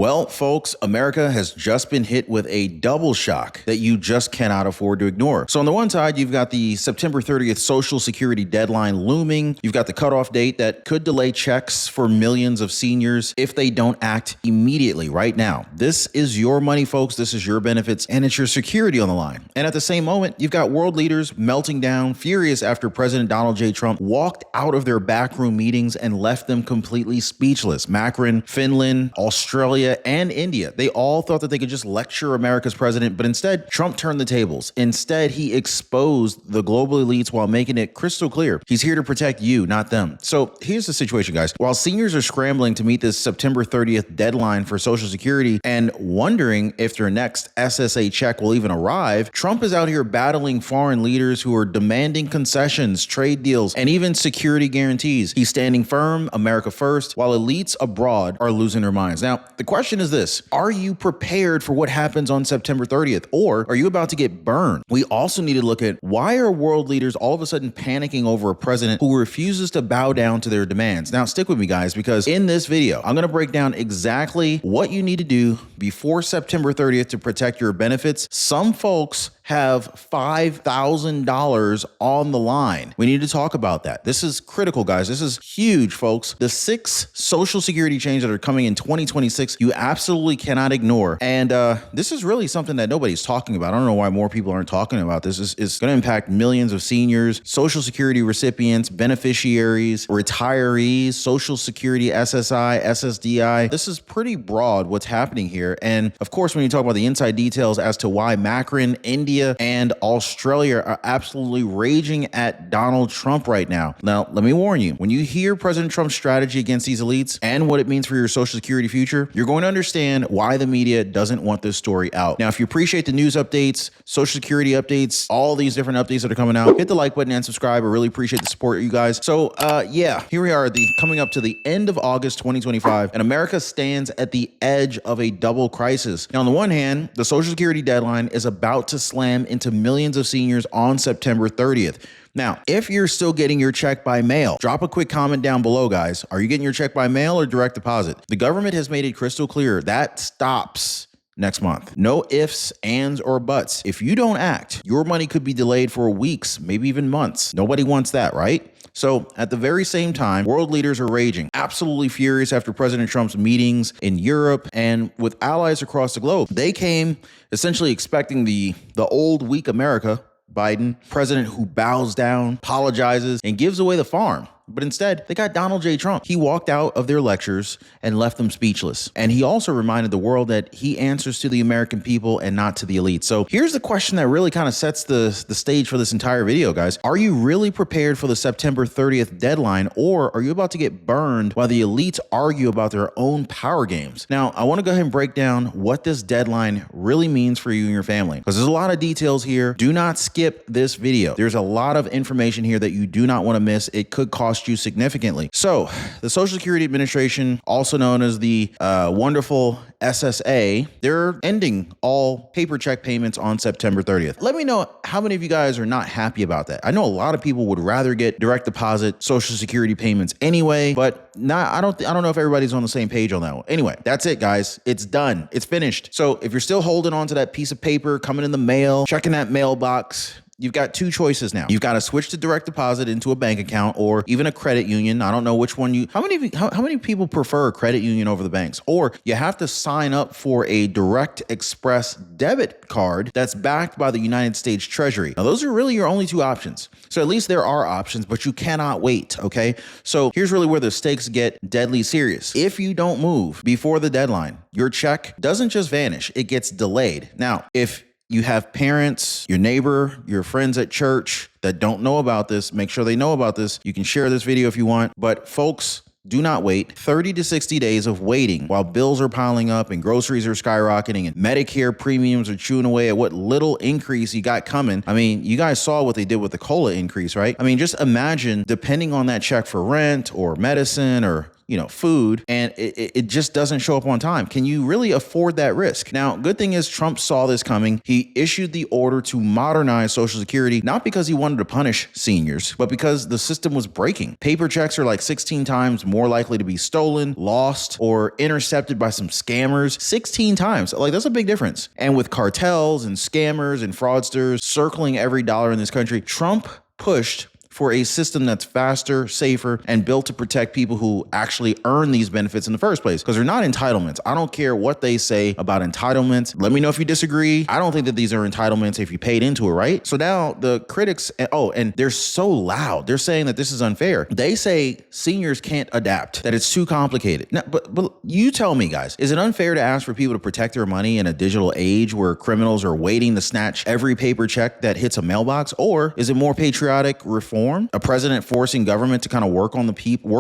Well, folks, America has just been hit with a double shock that you just cannot afford to ignore. So on the one side, you've got the September 30th Social Security deadline looming. You've got the cutoff date that could delay checks for millions of seniors if they don't act immediately right now. This is your money, folks. This is your benefits, and it's your security on the line. And at the same moment, you've got world leaders melting down, furious after President Donald J. Trump walked out of their backroom meetings and left them completely speechless. Macron, Finland, Australia, and India. They all thought that they could just lecture America's president, but instead, Trump turned the tables. Instead, he exposed the global elites while making it crystal clear he's here to protect you, not them. So here's the situation, guys. While seniors are scrambling to meet this September 30th deadline for Social Security and wondering if their next SSA check will even arrive, Trump is out here battling foreign leaders who are demanding concessions, trade deals, and even security guarantees. He's standing firm, America first, while elites abroad are losing their minds. Now, the question is this: are you prepared for what happens on September 30th, or are you about to get burned? We also need to look at why are world leaders all of a sudden panicking over a president who refuses to bow down to their demands. Now, stick with me, guys, because in this video, I'm going to break down exactly what you need to do before September 30th to protect your benefits. Some folks have $5,000 on the line. We need to talk about that. This is critical, guys. This is huge, folks. The 6 Social Security changes that are coming in 2026, you absolutely cannot ignore. And this is really something that nobody's talking about. I don't know why more people aren't talking about this. It's going to impact millions of seniors, Social Security recipients, beneficiaries, retirees, Social Security SSI, SSDI. This is pretty broad what's happening here. And of course, when you talk about the inside details as to why Macron, India, and Australia are absolutely raging at Donald Trump right now. Now, let me warn you, when you hear President Trump's strategy against these elites and what it means for your Social Security future, you're going to understand why the media doesn't want this story out. Now, if you appreciate the news updates, Social Security updates, all these different updates that are coming out, hit the like button and subscribe. I really appreciate the support, you guys. So, yeah, here we are, coming up to the end of August 2025, and America stands at the edge of a double crisis. Now, on the one hand, the Social Security deadline is about to slam into millions of seniors on September 30th. Now, if you're still getting your check by mail, drop a quick comment down below, guys. Are you getting your check by mail or direct deposit? The government has made it crystal clear that stops next month. No ifs, ands, or buts. If you don't act, your money could be delayed for weeks, maybe even months. Nobody wants that, right? So at the very same time, world leaders are raging, absolutely furious after President Trump's meetings in Europe and with allies across the globe. They came essentially expecting the old, weak America, Biden, president who bows down, apologizes, and gives away the farm. But instead, they got Donald J. Trump. He walked out of their lectures and left them speechless. And he also reminded the world that he answers to the American people and not to the elite. So here's the question that really kind of sets the stage for this entire video, guys. Are you really prepared for the September 30th deadline, or are you about to get burned while the elites argue about their own power games? Now, I want to go ahead and break down what this deadline really means for you and your family, because there's a lot of details here. Do not skip this video. There's a lot of information here that you do not want to miss. It could cost you significantly. So the Social Security Administration, also known as the wonderful SSA, they're ending all paper check payments on September 30th. Let me know how many of you guys are not happy about that. I know a lot of people would rather get direct deposit Social Security payments anyway, but I don't know if everybody's on the same page on that one. Anyway, that's it, guys. It's done. It's finished. So if you're still holding on to that piece of paper coming in the mail, checking that mailbox, you've got 2 choices now. You've got to switch to direct deposit into a bank account or even a credit union. I don't know which one how many people prefer a credit union over the banks? Or you have to sign up for a direct express debit card that's backed by the United States Treasury. Now, those are really your only 2 options. So at least there are options, but you cannot wait, okay? So here's really where the stakes get deadly serious. If you don't move before the deadline, your check doesn't just vanish, it gets delayed. Now, if you have parents, your neighbor, your friends at church that don't know about this, make sure they know about this. You can share this video if you want, but folks, do not wait 30 to 60 days of waiting while bills are piling up and groceries are skyrocketing and Medicare premiums are chewing away at what little increase you got coming. I mean, you guys saw what they did with the COLA increase, right? I mean, just imagine depending on that check for rent or medicine or food, and it just doesn't show up on time. Can you really afford that risk? Now, good thing is Trump saw this coming. He issued the order to modernize Social Security, not because he wanted to punish seniors, but because the system was breaking. Paper checks are like 16 times more likely to be stolen, lost, or intercepted by some scammers. 16 times. Like, that's a big difference. And with cartels and scammers and fraudsters circling every dollar in this country, Trump pushed for a system that's faster, safer, and built to protect people who actually earn these benefits in the first place, because they're not entitlements. I don't care what they say about entitlements. Let me know if you disagree. I don't think that these are entitlements if you paid into it, right? So now the critics, and they're so loud. They're saying that this is unfair. They say seniors can't adapt, that it's too complicated. Now, but you tell me, guys, is it unfair to ask for people to protect their money in a digital age where criminals are waiting to snatch every paper check that hits a mailbox? Or is it more patriotic reform? A president forcing government to kind of work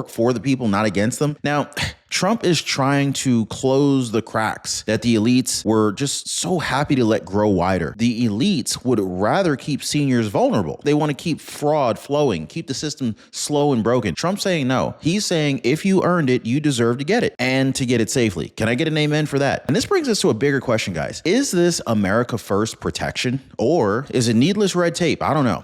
for the people, not against them? Now, Trump is trying to close the cracks that the elites were just so happy to let grow wider. The elites would rather keep seniors vulnerable. They want to keep fraud flowing, keep the system slow and broken. Trump's saying no. He's saying if you earned it, you deserve to get it, and to get it safely. Can I get an amen for that? And this brings us to a bigger question, guys. Is this America First protection, or is it needless red tape? I don't know.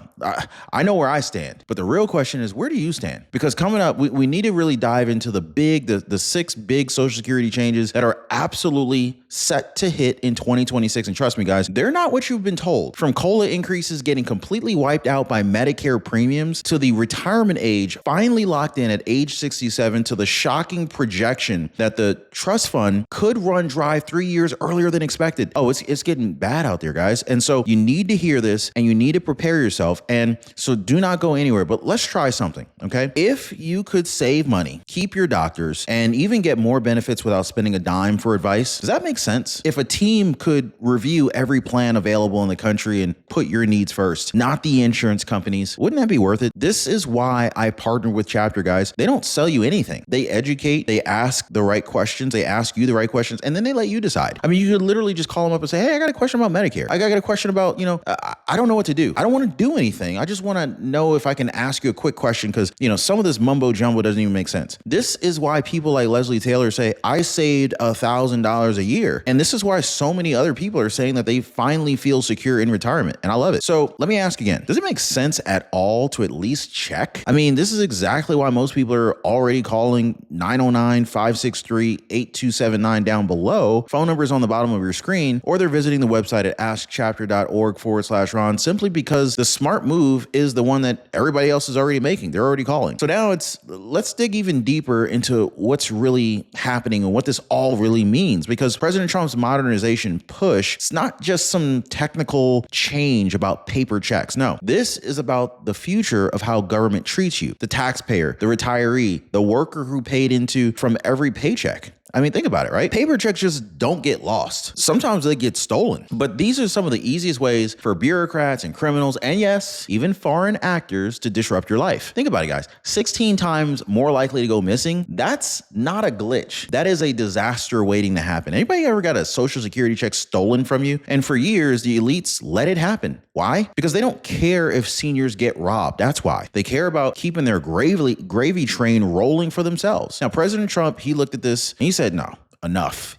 I know where I stand, but the real question is, where do you stand? Because coming up, we need to really dive into the 6 big Social Security changes that are absolutely set to hit in 2026. And trust me, guys, they're not what you've been told. From COLA increases getting completely wiped out by Medicare premiums, to the retirement age finally locked in at age 67, to the shocking projection that the trust fund could run dry 3 years earlier than expected. Oh, it's getting bad out there, guys. And so you need to hear this, and you need to prepare yourself. And so do not go anywhere, but let's try something, okay? If you could save money, keep your doctors, and even get more benefits without spending a dime for advice, does that make sense? If a team could review every plan available in the country and put your needs first, not the insurance companies, wouldn't that be worth it? This is why I partner with Chapter, guys. They don't sell you anything. They educate, they ask the right questions, they ask you the right questions, and then they let you decide. I mean, you could literally just call them up and say, hey, I got a question about Medicare. I got a question about, I don't know what to do. I don't want to do anything. I just want to know if I can ask you a quick question, because, some of this mumbo jumbo doesn't even make sense. This is why people like Leslie Taylor say, I saved $1,000 a year. And this is why so many other people are saying that they finally feel secure in retirement. And I love it. So let me ask again, does it make sense at all to at least check? I mean, this is exactly why most people are already calling 909-563-8279 down below. Phone number is on the bottom of your screen, or they're visiting the website at askchapter.org/Ron, simply because the smart move is the one that everybody else is already making. They're already calling. So now let's dig even deeper into what's really happening and what this all really means, because President Trump's modernization push, it's not just some technical change about paper checks. No, this is about the future of how government treats you, the taxpayer, the retiree, the worker who paid into from every paycheck. I mean, think about it, right? Paper checks just don't get lost. Sometimes they get stolen. But these are some of the easiest ways for bureaucrats and criminals, and yes, even foreign actors, to disrupt your life. Think about it, guys. 16 times more likely to go missing. That's not a glitch. That is a disaster waiting to happen. Anybody ever got a Social Security check stolen from you? And for years, the elites let it happen. Why? Because they don't care if seniors get robbed. That's why. They care about keeping their gravy train rolling for themselves. Now, President Trump, he looked at this and he said, no, enough.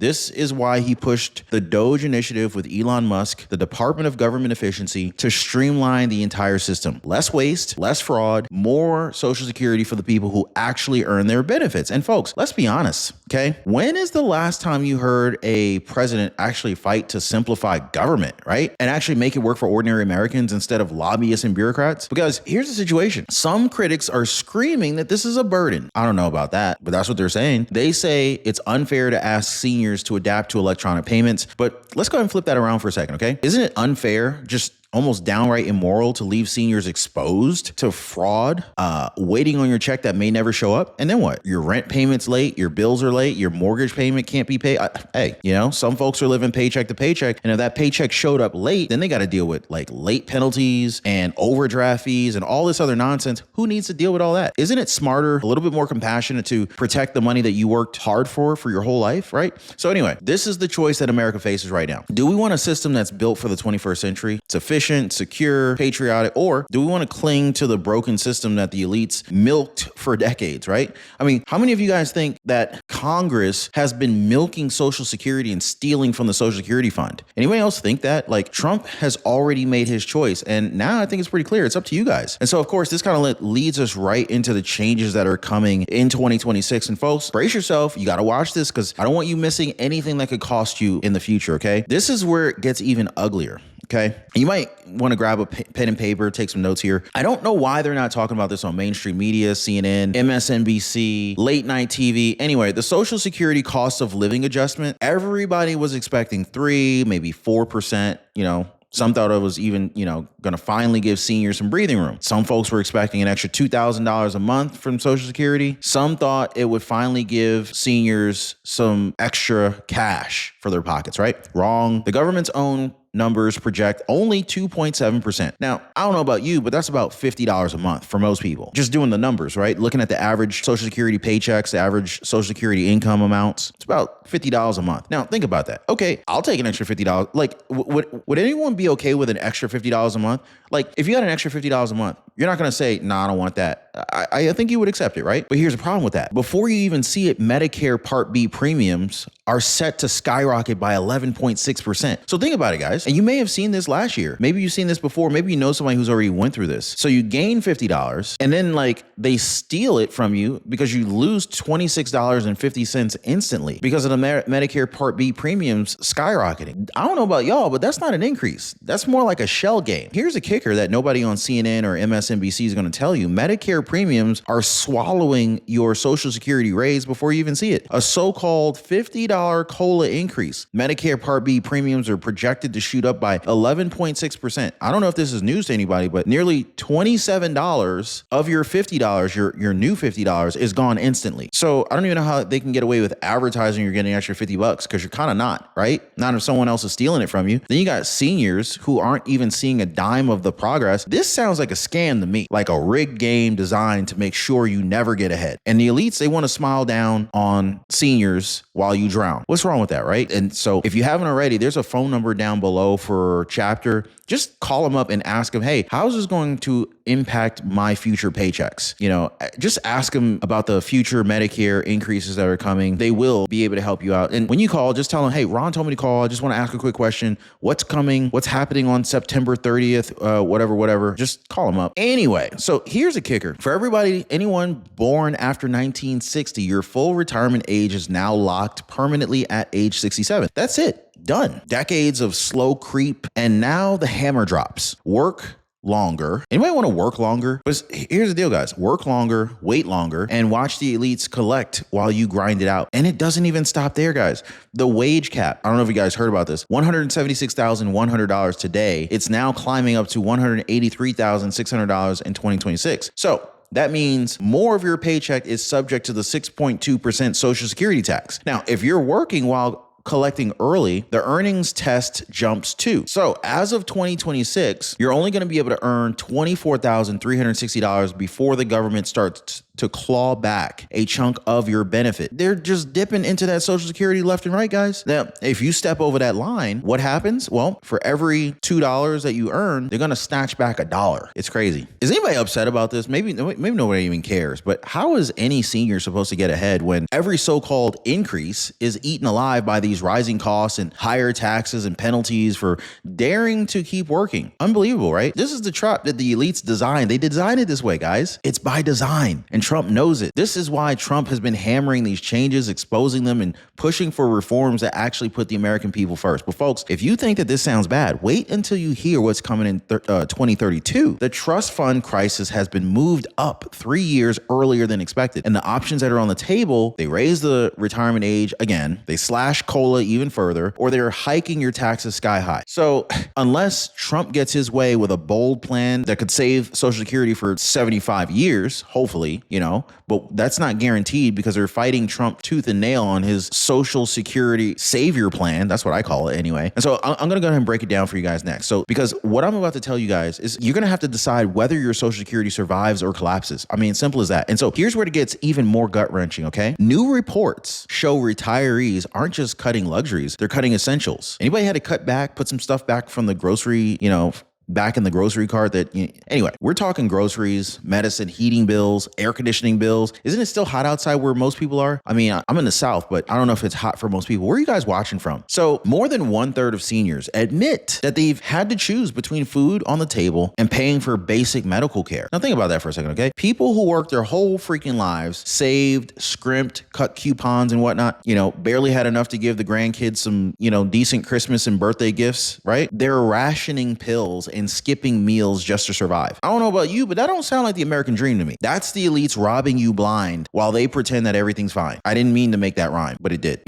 This is why he pushed the Doge Initiative with Elon Musk, the Department of Government Efficiency, to streamline the entire system. Less waste, less fraud, more Social Security for the people who actually earn their benefits. And folks, let's be honest, okay? When is the last time you heard a president actually fight to simplify government, right? And actually make it work for ordinary Americans instead of lobbyists and bureaucrats? Because here's the situation. Some critics are screaming that this is a burden. I don't know about that, but that's what they're saying. They say it's unfair to ask seniors to adapt to electronic payments. But let's go ahead and flip that around for a second, okay? Isn't it unfair, just almost downright immoral, to leave seniors exposed to fraud, waiting on your check that may never show up? And then what? Your rent payment's late, your bills are late, your mortgage payment can't be paid. Hey, some folks are living paycheck to paycheck, and if that paycheck showed up late, then they got to deal with like late penalties and overdraft fees and all this other nonsense. Who needs to deal with all that? Isn't it smarter, a little bit more compassionate, to protect the money that you worked hard for your whole life, right? So anyway, this is the choice that America faces right now. Do we want a system that's built for the 21st century? It's efficient, efficient, secure, patriotic, or do we want to cling to the broken system that the elites milked for decades, right? I mean, how many of you guys think that Congress has been milking Social Security and stealing from the Social Security fund? Anybody else think that? Like, Trump has already made his choice, and now I think it's pretty clear. It's up to you guys. And so, of course, this kind of leads us right into the changes that are coming in 2026. And folks, brace yourself. You got to watch this because I don't want you missing anything that could cost you in the future, okay? This is where it gets even uglier. Okay. You might want to grab a pen and paper, take some notes here. I don't know why they're not talking about this on mainstream media, CNN, MSNBC, late night TV. Anyway, the Social Security cost of living adjustment, everybody was expecting 3, maybe 4%, Some thought it was even, going to finally give seniors some breathing room. Some folks were expecting an extra $2,000 a month from Social Security. Some thought it would finally give seniors some extra cash for their pockets, right? Wrong. The government's own numbers project only 2.7%. Now, I don't know about you, but that's about $50 a month for most people. Just doing the numbers, right? Looking at the average Social Security paychecks, the average Social Security income amounts, it's about $50 a month. Now, think about that. Okay, I'll take an extra $50. Like, would anyone be okay with an extra $50 a month? Like, if you had an extra $50 a month, you're not going to say, nah, I don't want that. I think you would accept it, right? But here's the problem with that. Before you even see it, Medicare Part B premiums are set to skyrocket by 11.6%. So think about it, guys. And you may have seen this last year. Maybe you've seen this before. Maybe you know somebody who's already went through this. So you gain $50 and then they steal it from you because you lose $26.50 instantly because of the Medicare Part B premiums skyrocketing. I don't know about y'all, but that's not an increase. That's more like a shell game. Here's a kicker that nobody on CNN or MSNBC is going to tell you. Medicare premiums are swallowing your Social Security raise before you even see it. A so-called $50 COLA increase. Medicare Part B premiums are projected to shoot up by 11.6%. I don't know if this is news to anybody, but nearly $27 of your $50, your new $50 is gone instantly. So I don't even know how they can get away with advertising you're getting an extra $50 because you're kind of not, right? Not if someone else is stealing it from you. Then you got seniors who aren't even seeing a dime of the progress. This sounds like a scam to me, like a rigged game designed to make sure you never get ahead. And the elites, they want to smile down on seniors while you drown. What's wrong with that, right? And so if you haven't already, there's a phone number down below for Chapter. Just call them up and ask them, hey, how's this going to impact my future paychecks? Just ask them about the future Medicare increases that are coming. They will be able to help you out. And when you call, just tell them, hey, Ron told me to call. I just want to ask a quick question. What's coming? What's happening on September 30th? Whatever. Just call them up. Anyway, so here's a kicker. For everybody, anyone born after 1960, your full retirement age is now locked permanently at age 67. That's it. Done. Decades of slow creep, and now the hammer drops. Work longer. Anybody want to work longer? But here's the deal, guys. Work longer, wait longer, and watch the elites collect while you grind it out. And it doesn't even stop there, guys. The wage cap. I don't know if you guys heard about this. $176,100 today. It's now climbing up to $183,600 in 2026. So that means more of your paycheck is subject to the 6.2% Social Security tax. Now, if you're working while collecting early, the earnings test jumps too. So as of 2026, you're only going to be able to earn $24,360 before the government starts to claw back a chunk of your benefit. They're just dipping into that Social Security left and right, guys. Now, if you step over that line, what happens? Well, for every $2 that you earn, they're going to snatch back $1. It's crazy. Is anybody upset about this? Maybe nobody even cares, but how is any senior supposed to get ahead when every so-called increase is eaten alive by these rising costs and higher taxes and penalties for daring to keep working? Unbelievable, right? This is the trap that the elites designed. They designed it this way, guys. It's by design. And Trump knows it. This is why Trump has been hammering these changes, exposing them, and pushing for reforms that actually put the American people first. But folks, if you think that this sounds bad, wait until you hear what's coming in 2032. The trust fund crisis has been moved up 3 years earlier than expected. And the options that are on the table, they raise the retirement age again, they slash COLA even further, or they're hiking your taxes sky high. So unless Trump gets his way with a bold plan that could save Social Security for 75 years, hopefully, but that's not guaranteed because they're fighting Trump tooth and nail on his Social Security savior plan. That's what I call it anyway. And so I'm going to go ahead and break it down for you guys next. So because what I'm about to tell you guys is you're going to have to decide whether your Social Security survives or collapses. I mean, simple as that. And so here's where it gets even more gut wrenching. Okay. New reports show retirees aren't just cutting luxuries. They're cutting essentials. Anybody had to cut back, put some stuff back from the grocery, back in the grocery cart anyway, we're talking groceries, medicine, heating bills, air conditioning bills. Isn't it still hot outside where most people are? I mean, I'm in the South, but I don't know if it's hot for most people. Where are you guys watching from? So more than 1/3 of seniors admit that they've had to choose between food on the table and paying for basic medical care. Now think about that for a second, okay? People who worked their whole freaking lives, saved, scrimped, cut coupons and whatnot, barely had enough to give the grandkids some, decent Christmas and birthday gifts, right? They're rationing pills and skipping meals just to survive. I don't know about you, but that don't sound like the American dream to me. That's the elites robbing you blind while they pretend that everything's fine. I didn't mean to make that rhyme, but it did.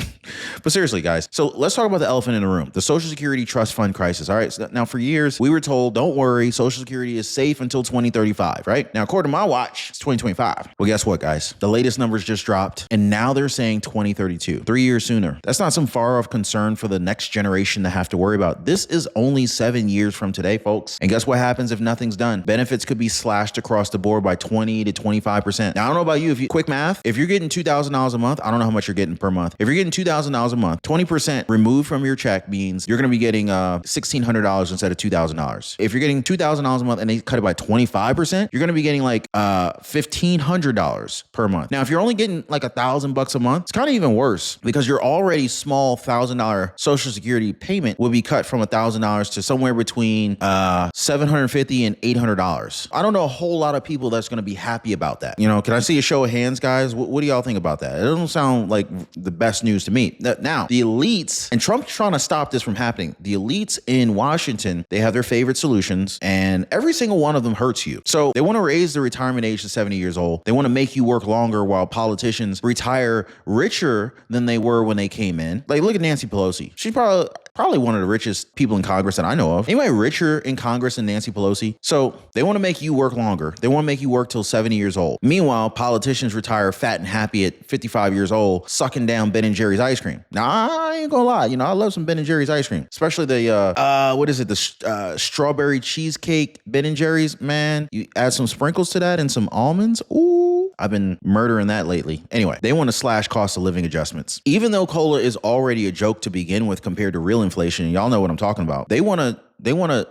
But seriously, guys, so let's talk about the elephant in the room, the Social Security Trust Fund crisis. All right. So now, for years, we were told, don't worry, Social Security is safe until 2035, right? Now, according to my watch, it's 2025. Well, guess what, guys? The latest numbers just dropped, and now they're saying 2032, 3 years sooner. That's not some far off concern for the next generation to have to worry about. This is only 7 years from today, folks. And guess what happens if nothing's done? Benefits could be slashed across the board by 20 to 25%. Now, I don't know about you, quick math, if you're getting $2,000 a month, I don't know how much you're getting per month. If you're getting $2,000 a month, 20% removed from your check means you're going to be getting $1,600 instead of $2,000. If you're getting $2,000 a month and they cut it by 25%, you're going to be getting like $1,500 per month. Now, if you're only getting like $1,000 a month, it's kind of even worse because your already small $1,000 Social Security payment will be cut from $1,000 to somewhere between $750 and $800. I don't know a whole lot of people that's going to be happy about that. Can I see a show of hands, guys? What do y'all think about that? It doesn't sound like the best news to me. Now, the elites, and Trump's trying to stop this from happening. The elites in Washington, they have their favorite solutions, and every single one of them hurts you. So they want to raise the retirement age to 70 years old. They want to make you work longer while politicians retire richer than they were when they came in. Like, look at Nancy Pelosi. She's probably one of the richest people in Congress that I know of. Anyway, richer in Congress than Nancy Pelosi. So they want to make you work longer. They want to make you work till 70 years old. Meanwhile, politicians retire fat and happy at 55 years old, sucking down Ben & Jerry's ice cream. Now, I ain't gonna lie. I love some Ben & Jerry's ice cream, especially the strawberry cheesecake Ben & Jerry's. Man, you add some sprinkles to that and some almonds. Ooh, I've been murdering that lately. Anyway, they want to slash cost of living adjustments. Even though COLA is already a joke to begin with compared to real inflation, and y'all know what I'm talking about, they want to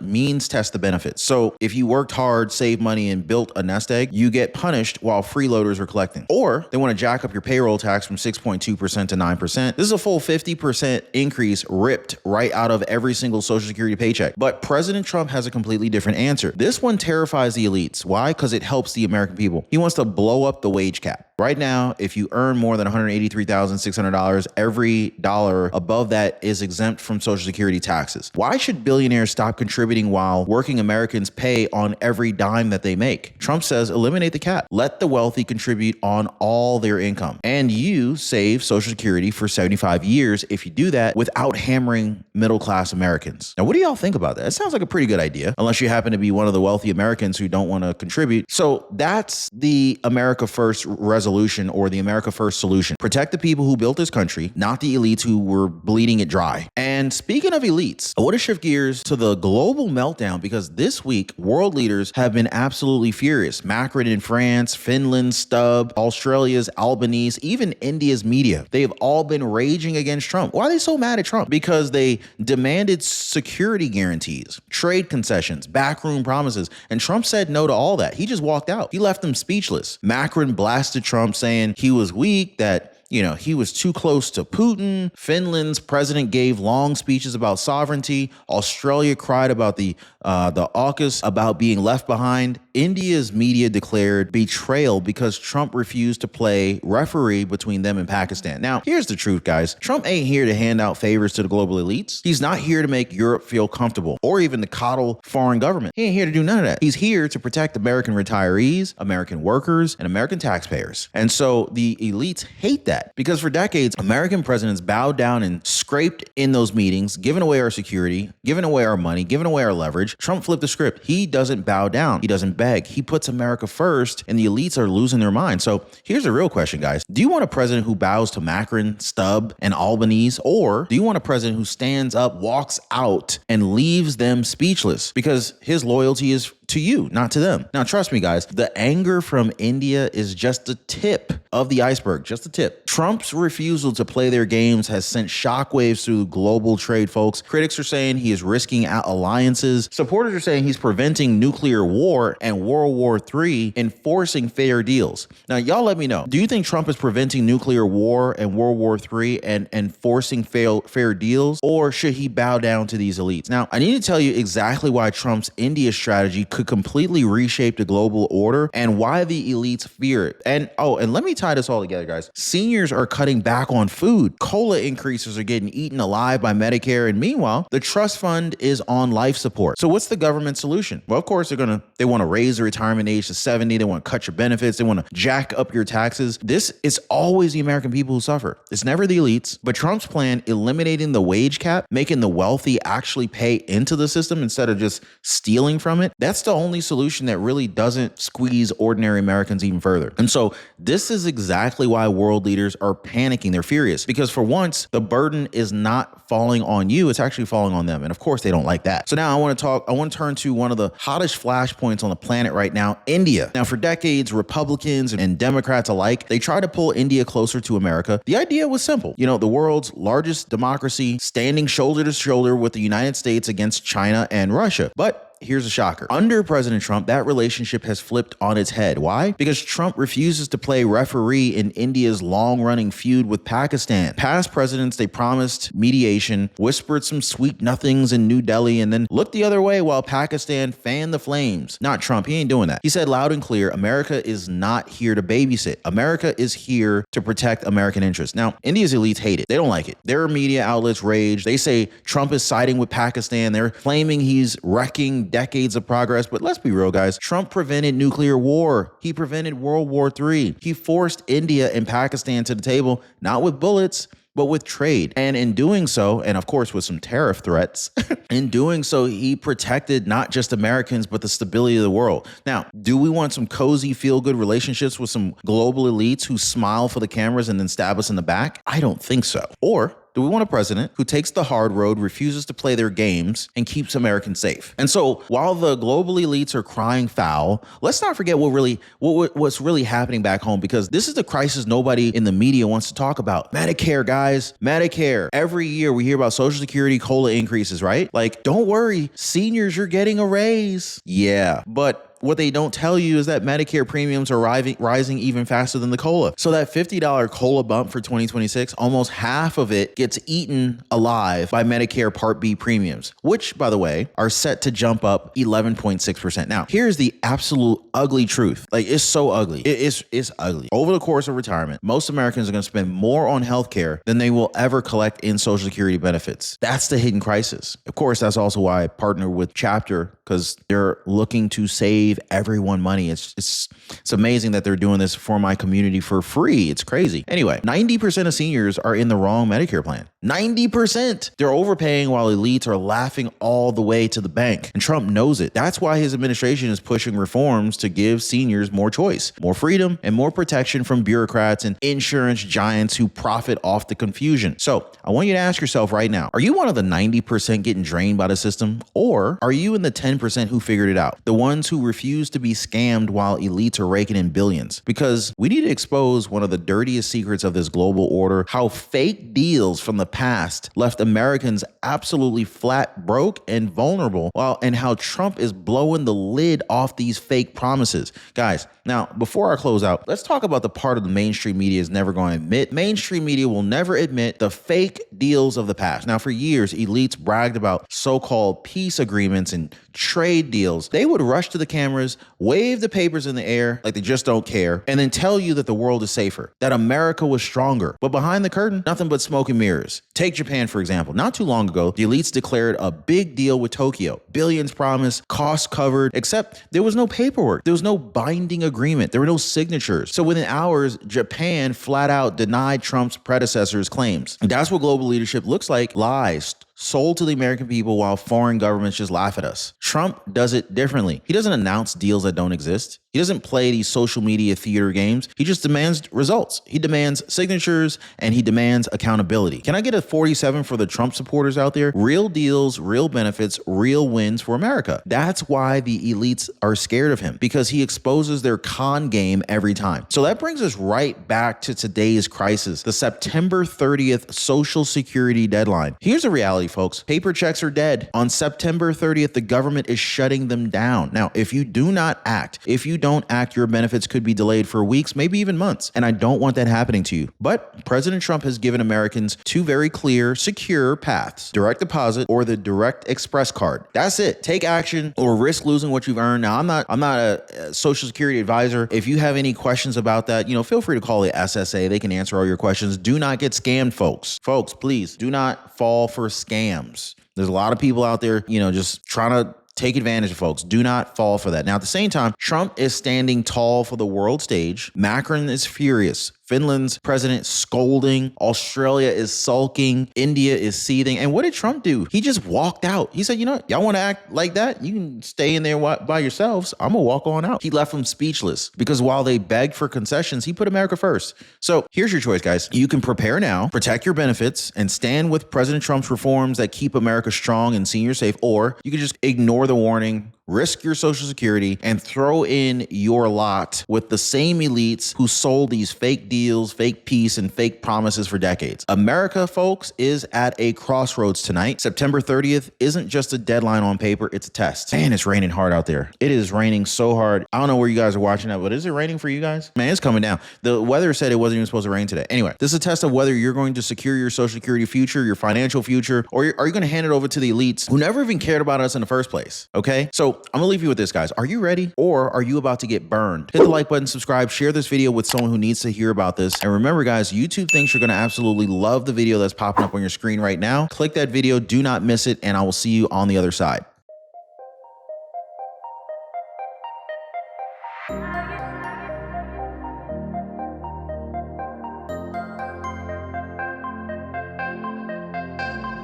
means test the benefits. So if you worked hard, saved money, and built a nest egg, you get punished while freeloaders are collecting. Or they want to jack up your payroll tax from 6.2% to 9%. This is a full 50% increase ripped right out of every single Social Security paycheck. But President Trump has a completely different answer. This one terrifies the elites. Why? Because it helps the American people. He wants to blow up the wage cap. Right now, if you earn more than $183,600, every dollar above that is exempt from Social Security taxes. Why should billionaires stop contributing while working Americans pay on every dime that they make? Trump says eliminate the cap. Let the wealthy contribute on all their income. And you save Social Security for 75 years if you do that without hammering middle-class Americans. Now, what do y'all think about that? It sounds like a pretty good idea, unless you happen to be one of the wealthy Americans who don't want to contribute. So that's the America First resolution, or the America First solution. Protect the people who built this country, not the elites who were bleeding it dry. And speaking of elites, I want to shift gears to the global meltdown, because this week, world leaders have been absolutely furious. Macron in France, Finland, Stubb, Australia's Albanese, even India's media. They have all been raging against Trump. Why are they so mad at Trump? Because they demanded security guarantees, trade concessions, backroom promises, and Trump said no to all that. He just walked out. He left them speechless. Macron blasted Trump, saying he was weak, that he was too close to Putin. Finland's president gave long speeches about sovereignty. Australia cried about the AUKUS, about being left behind. India's media declared betrayal because Trump refused to play referee between them and Pakistan. Now, here's the truth, guys. Trump ain't here to hand out favors to the global elites. He's not here to make Europe feel comfortable or even to coddle foreign government. He ain't here to do none of that. He's here to protect American retirees, American workers, and American taxpayers. And so the elites hate that. Because for decades, American presidents bowed down and scraped in those meetings, giving away our security, giving away our money, giving away our leverage. Trump flipped the script. He doesn't bow down. He doesn't beg. He puts America first, and the elites are losing their mind. So here's the real question, guys. Do you want a president who bows to Macron, Stubb, and Albanese, or do you want a president who stands up, walks out, and leaves them speechless? Because his loyalty is to you, not to them. Now, trust me, guys, the anger from India is just the tip of the iceberg, just the tip. Trump's refusal to play their games has sent shockwaves through global trade, folks. Critics are saying he is risking alliances. Supporters are saying he's preventing nuclear war and World War III, enforcing fair deals. Now, y'all let me know. Do you think Trump is preventing nuclear war and World War III and enforcing fair deals, or should he bow down to these elites? Now, I need to tell you exactly why Trump's India strategy could completely reshape the global order and why the elites fear it. And let me tie this all together, guys. Seniors are cutting back on food. Cola increases are getting eaten alive by Medicare. And meanwhile, the trust fund is on life support. So what's the government solution? Well, of course, they want to raise the retirement age to 70. They want to cut your benefits. They want to jack up your taxes. This is always the American people who suffer. It's never the elites. But Trump's plan, eliminating the wage cap, making the wealthy actually pay into the system instead of just stealing from it, that's the only solution that really doesn't squeeze ordinary Americans even further. And so this is exactly why world leaders are panicking. They're furious because for once, the burden is not falling on you. It's actually falling on them. And of course, they don't like that. So now I want to turn to one of the hottest flashpoints on the planet right now, India. Now, for decades, Republicans and Democrats alike, they tried to pull India closer to America. The idea was simple. The world's largest democracy standing shoulder to shoulder with the United States against China and Russia. But here's a shocker. Under President Trump, that relationship has flipped on its head. Why? Because Trump refuses to play referee in India's long-running feud with Pakistan. Past presidents, they promised mediation, whispered some sweet nothings in New Delhi, and then looked the other way while Pakistan fanned the flames. Not Trump. He ain't doing that. He said loud and clear, America is not here to babysit. America is here to protect American interests. Now, India's elites hate it. They don't like it. Their media outlets rage. They say Trump is siding with Pakistan. They're claiming he's wrecking decades of progress. But let's be real, guys. Trump prevented nuclear war. He prevented World War III. He forced India and Pakistan to the table, not with bullets, but with trade. And in doing so, and of course with some tariff threats, in doing so, he protected not just Americans, but the stability of the world. Now, do we want some cozy, feel-good relationships with some global elites who smile for the cameras and then stab us in the back? I don't think so. Or do we want a president who takes the hard road, refuses to play their games, and keeps Americans safe? And so while the global elites are crying foul, let's not forget what's really happening back home, because this is the crisis nobody in the media wants to talk about. Medicare, guys. Medicare. Every year we hear about Social Security COLA increases, right? Like, don't worry, seniors, you're getting a raise. Yeah, but what they don't tell you is that Medicare premiums are rising even faster than the COLA. So that $50 COLA bump for 2026, almost half of it gets eaten alive by Medicare Part B premiums, which, by the way, are set to jump up 11.6%. Now, here's the absolute ugly truth. Like, it's so ugly. It's ugly. Over the course of retirement, most Americans are going to spend more on healthcare than they will ever collect in Social Security benefits. That's the hidden crisis. Of course, that's also why I partner with Chapter, because they're looking to save everyone money. It's amazing that they're doing this for my community for free. It's crazy. Anyway, 90% of seniors are in the wrong Medicare plan. 90%. They're overpaying while elites are laughing all the way to the bank. And Trump knows it. That's why his administration is pushing reforms to give seniors more choice, more freedom, and more protection from bureaucrats and insurance giants who profit off the confusion. So I want you to ask yourself right now, are you one of the 90% getting drained by the system? Or are you in the 10% who figured it out? The ones who refuse to be scammed while elites are raking in billions? Because we need to expose one of the dirtiest secrets of this global order, how fake deals from the past left Americans absolutely flat broke and vulnerable, and how Trump is blowing the lid off these fake promises. Guys, now, before I close out, let's talk about the part of the mainstream media is never going to admit. Mainstream media will never admit the fake deals of the past. Now, for years, elites bragged about so-called peace agreements and trade deals. They would rush to the cameras, wave the papers in the air like they just don't care, and then tell you that the world is safer, that America was stronger. But behind the curtain, nothing but smoke and mirrors. Take Japan, for example. Not too long ago, the elites declared a big deal with Tokyo. Billions promised, costs covered, except there was no paperwork. There was no binding agreement. There were no signatures. So within hours, Japan flat out denied Trump's predecessor's claims. That's what global leadership looks like. Lies sold to the American people while foreign governments just laugh at us. Trump does it differently. He doesn't announce deals that don't exist. He doesn't play these social media theater games. He just demands results. He demands signatures and he demands accountability. Can I get a 47 for the Trump supporters out there? Real deals, real benefits, real wins for America. That's why the elites are scared of him, because he exposes their con game every time. So that brings us right back to today's crisis, the September 30th Social Security deadline. Here's the reality, folks. Paper checks are dead. On September 30th, the government is shutting them down. Now, if you do not act, if you don't act, your benefits could be delayed for weeks, maybe even months. And I don't want that happening to you. But President Trump has given Americans two very clear, secure paths: direct deposit or the direct express card. That's it. Take action or risk losing what you've earned. Now, I'm not a Social Security advisor. If you have any questions about that, feel free to call the SSA. They can answer all your questions. Do not get scammed, folks. Folks, please do not fall for scams. There's a lot of people out there, just trying to take advantage of folks. Do not fall for that. Now, at the same time, Trump is standing tall for the world stage. Macron is furious. Finland's president scolding. Australia is sulking. India is seething. And what did Trump do? He just walked out. He said, y'all want to act like that? You can stay in there by yourselves. I'm going to walk on out. He left them speechless because while they begged for concessions, he put America first. So here's your choice, guys. You can prepare now, protect your benefits, and stand with President Trump's reforms that keep America strong and senior safe, or you can just ignore the warning, risk your Social Security, and throw in your lot with the same elites who sold these fake deals, fake peace, and fake promises for decades. America, folks, is at a crossroads tonight. September 30th isn't just a deadline on paper, it's a test. Man, it's raining hard out there. It is raining so hard. I don't know where you guys are watching that, but is it raining for you guys? Man, it's coming down. The weather said it wasn't even supposed to rain today. Anyway, this is a test of whether you're going to secure your Social Security future, your financial future, or are you going to hand it over to the elites who never even cared about us in the first place? Okay? So I'm gonna leave you with this, guys. Are you ready, or are you about to get burned? Hit the like button, subscribe, share this video with someone who needs to hear about this. And remember, guys, YouTube thinks you're gonna absolutely love the video that's popping up on your screen right now. Click that video, do not miss it, and I will see you on the other side.